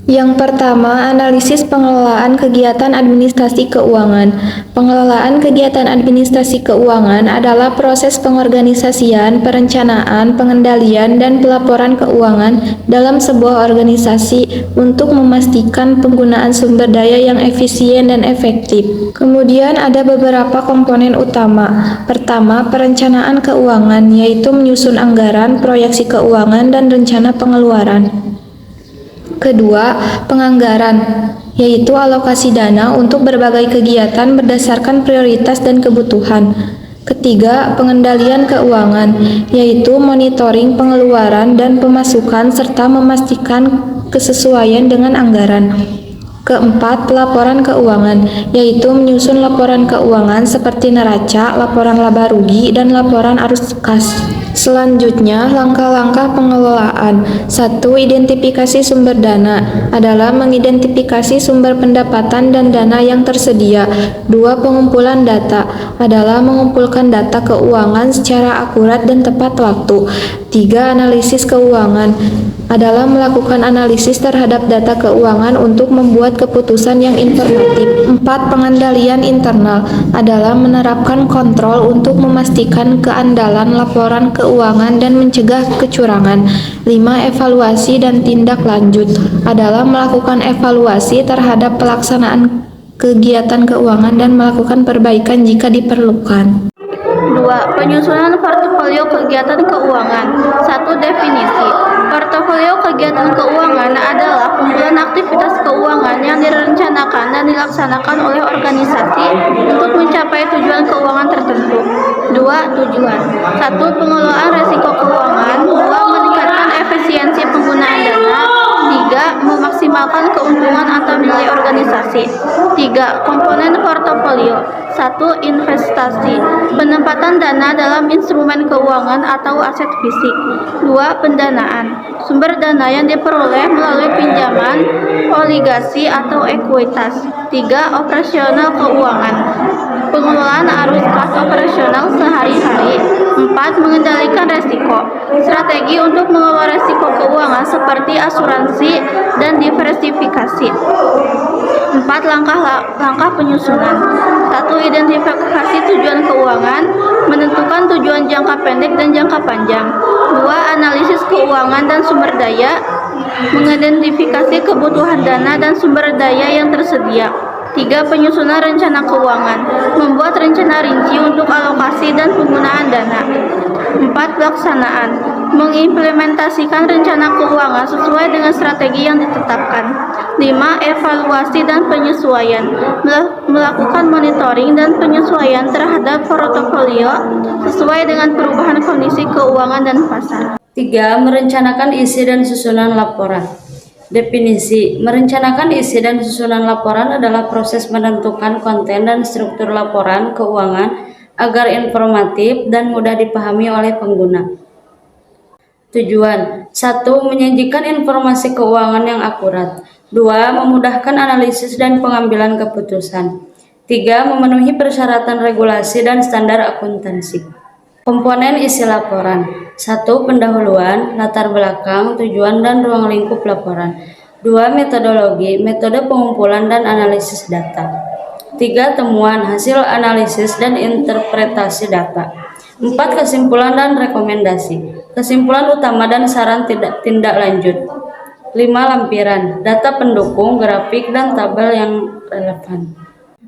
Yang pertama, analisis pengelolaan kegiatan administrasi keuangan. Pengelolaan kegiatan administrasi keuangan adalah proses pengorganisasian, perencanaan, pengendalian, dan pelaporan keuangan dalam sebuah organisasi untuk memastikan penggunaan sumber daya yang efisien dan efektif. Kemudian ada beberapa komponen utama. Pertama, perencanaan keuangan, yaitu menyusun anggaran, proyeksi keuangan, dan rencana pengeluaran. Kedua, penganggaran, yaitu alokasi dana untuk berbagai kegiatan berdasarkan prioritas dan kebutuhan. Ketiga, pengendalian keuangan, yaitu monitoring pengeluaran dan pemasukan serta memastikan kesesuaian dengan anggaran. Keempat, pelaporan keuangan, yaitu menyusun laporan keuangan seperti neraca, laporan laba rugi, dan laporan arus kas. Selanjutnya, langkah-langkah pengelolaan. 1. Identifikasi sumber dana adalah mengidentifikasi sumber pendapatan dan dana yang tersedia. 2. Pengumpulan data adalah mengumpulkan data keuangan secara akurat dan tepat waktu. 3. Analisis keuangan adalah melakukan analisis terhadap data keuangan untuk membuat keputusan yang informatif. 4. Pengendalian internal adalah menerapkan kontrol untuk memastikan keandalan laporan keuangan dan mencegah kecurangan. 5. Evaluasi dan tindak lanjut adalah melakukan evaluasi terhadap pelaksanaan kegiatan keuangan dan melakukan perbaikan jika diperlukan. 2. Penyusunan portofolio kegiatan keuangan. 1. Definisi. Portofolio kegiatan keuangan adalah kumpulan aktivitas keuangan yang direncanakan dan dilaksanakan oleh organisasi untuk mencapai tujuan keuangan tertentu. 2. Tujuan. 1. Pengelolaan risiko keuangan. 2. Meningkatkan efisiensi penggunaan dana. 3. Memaksimalkan keuntungan atau nilai organisasi. 3. Komponen portofolio. 1. Investasi. Penempatan dana dalam instrumen keuangan atau aset fisik. 2. Pendanaan. Sumber dana yang diperoleh melalui pinjaman, obligasi atau ekuitas. 3. Operasional keuangan. Pengelolaan arus kas operasional sehari-hari. 4. Mengendalikan resiko. Strategi untuk mengelola resiko keuangan seperti asuransi dan diversifikasi. 4. Langkah penyusunan. 1. Identifikasi tujuan keuangan, menentukan tujuan jangka pendek dan jangka panjang. 2. Analisis keuangan dan sumber daya, mengidentifikasi kebutuhan dana dan sumber daya yang tersedia. 3. Penyusunan rencana keuangan, membuat rencana rinci untuk alokasi dan penggunaan dana. 4. Pelaksanaan, mengimplementasikan rencana keuangan sesuai dengan strategi yang ditetapkan. 5. Evaluasi dan penyesuaian, melakukan monitoring dan penyesuaian terhadap portofolio sesuai dengan perubahan kondisi keuangan dan pasar. 3. Merencanakan isi dan susunan laporan. Definisi. Merencanakan isi dan susunan laporan adalah proses menentukan konten dan struktur laporan keuangan agar informatif dan mudah dipahami oleh pengguna. Tujuan. 1. Menyajikan informasi keuangan yang akurat. 2. Memudahkan analisis dan pengambilan keputusan. 3. Memenuhi persyaratan regulasi dan standar akuntansi. Komponen isi laporan. 1. Pendahuluan, latar belakang, tujuan dan ruang lingkup laporan. 2. Metodologi, metode pengumpulan dan analisis data. 3. Temuan, hasil analisis dan interpretasi data. 4. Kesimpulan dan rekomendasi, kesimpulan utama dan saran tindak lanjut. 5. Lampiran, data pendukung, grafik, dan tabel yang relevan.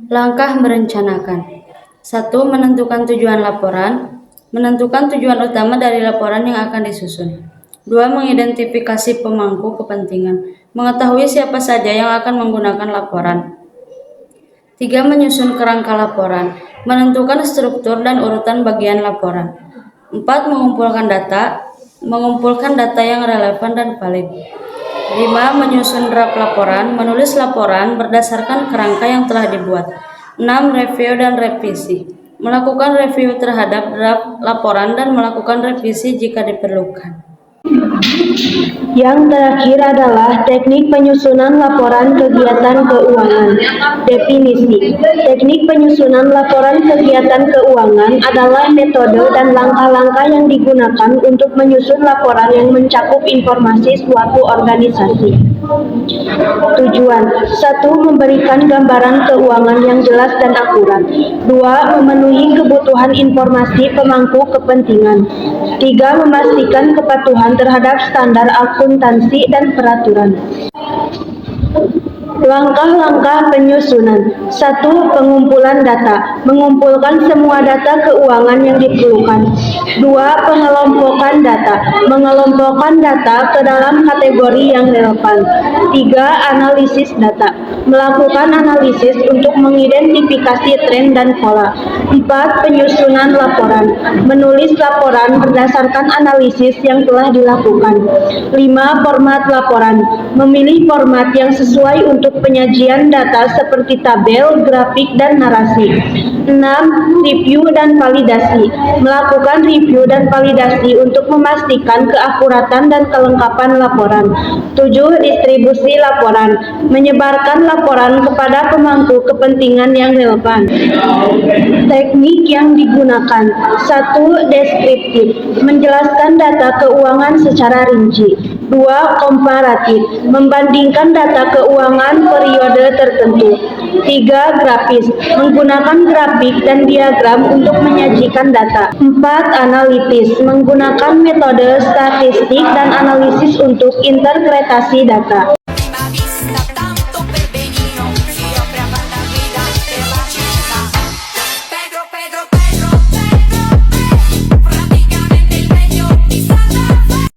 Langkah merencanakan. 1. Menentukan tujuan laporan. Menentukan tujuan utama dari laporan yang akan disusun. 2. Mengidentifikasi pemangku kepentingan. Mengetahui siapa saja yang akan menggunakan laporan. 3. Menyusun kerangka laporan. Menentukan struktur dan urutan bagian laporan. 4. Mengumpulkan data yang relevan dan valid. 5. Menyusun draft laporan. Menulis laporan berdasarkan kerangka yang telah dibuat. 6. Review dan revisi. Melakukan review terhadap draft laporan dan melakukan revisi jika diperlukan. Yang terakhir adalah teknik penyusunan laporan kegiatan keuangan. Definisi. Teknik penyusunan laporan kegiatan keuangan adalah metode dan langkah-langkah yang digunakan untuk menyusun laporan yang mencakup informasi suatu organisasi. Tujuan: 1. Memberikan gambaran keuangan yang jelas dan akurat. 2. Memenuhi kebutuhan informasi pemangku kepentingan. 3. Memastikan kepatuhan terhadap standar akuntansi dan peraturan. Langkah-langkah penyusunan. 1. Pengumpulan data. Mengumpulkan semua data keuangan yang diperlukan. 2. Pengelompokan data. Mengelompokkan data ke dalam kategori yang relevan. 3. Analisis data. Melakukan analisis untuk mengidentifikasi tren dan pola. 4. Penyusunan laporan. Menulis laporan berdasarkan analisis yang telah dilakukan. 5. Format laporan. Memilih format yang sesuai untuk penyajian data seperti tabel, grafik, dan narasi. 6. Review dan validasi. Melakukan review dan validasi untuk memastikan keakuratan dan kelengkapan laporan. 7. Distribusi laporan. Menyebarkan laporan kepada pemangku kepentingan yang relevan. Teknik yang digunakan. 1. Deskriptif. Menjelaskan data keuangan secara rinci. 2. Komparatif. Membandingkan data keuangan periode tertentu. 3. Grafis. Menggunakan grafik dan diagram untuk menyajikan data. 4. Analitis. Menggunakan metode statistik dan analisis untuk interpretasi data.